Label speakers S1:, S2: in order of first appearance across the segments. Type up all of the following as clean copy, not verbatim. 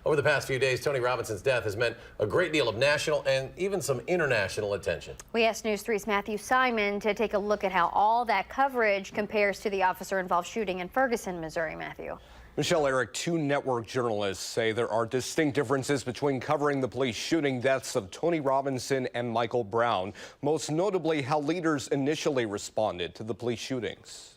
S1: Over the past few days, Tony Robinson's death has meant a great deal of national and even some international attention.
S2: We asked News 3's Matthew Simon to take a look at how all that coverage compares to the officer-involved shooting in Ferguson, Missouri. Matthew.
S3: Michelle, Eric, two network journalists say there are distinct differences between covering the police shooting deaths of Tony Robinson and Michael Brown, most notably how leaders initially responded to the police shootings.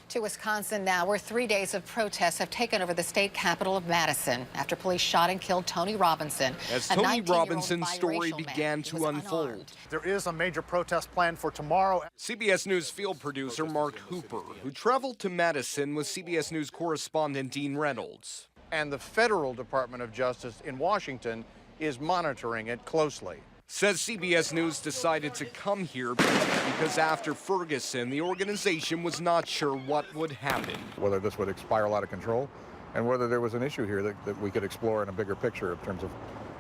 S4: To Wisconsin now, where 3 days of protests have taken over the state capital of Madison after police shot and killed Tony Robinson.
S3: As Tony Robinson's story began to unfold.
S5: There is a major protest planned for tomorrow.
S3: CBS News field producer Mark Hooper, who traveled to Madison with CBS News correspondent Dean Reynolds.
S5: And the federal Department of Justice in Washington is monitoring it closely.
S3: Says CBS News decided to come here because after Ferguson, the organization was not sure what would happen.
S6: Whether this would spiral out of control and whether there was an issue here that we could explore in a bigger picture in terms of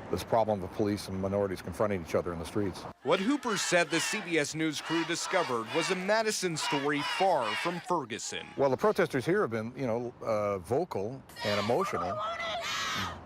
S6: this problem of police and minorities confronting each other in the streets.
S3: What Hooper said the CBS News crew discovered was a Madison story far from Ferguson.
S6: Well, the protesters here have been, vocal and emotional,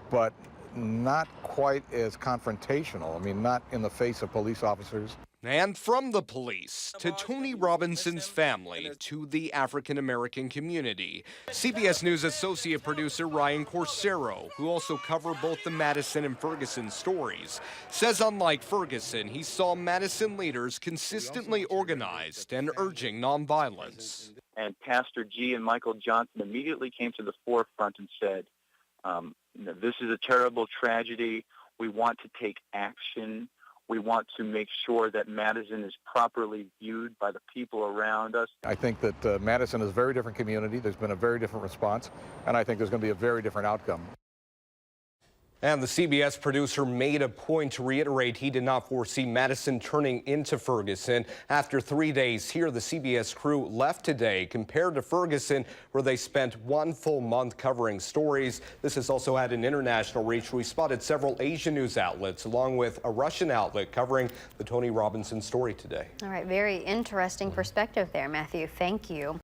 S6: but not quite as confrontational. I mean, not in the face of police officers.
S3: And from the police to Tony Robinson's family to the African-American community. CBS News associate producer Ryan Corsero, who also covered both the Madison and Ferguson stories, says unlike Ferguson, he saw Madison leaders consistently organized and urging nonviolence.
S7: And Pastor G and Michael Johnson immediately came to the forefront and said, this is a terrible tragedy. We want to take action. We want to make sure that Madison is properly viewed by the people around us.
S6: I think that Madison is a very different community. There's been a very different response, and I think there's going to be a very different outcome.
S3: And the CBS producer made a point to reiterate he did not foresee Madison turning into Ferguson. After 3 days here, the CBS crew left today compared to Ferguson, where they spent 1 full month covering stories. This has also had an international reach. We spotted several Asian news outlets, along with a Russian outlet covering the Tony Robinson story today.
S2: All right, very interesting perspective there, Matthew. Thank you.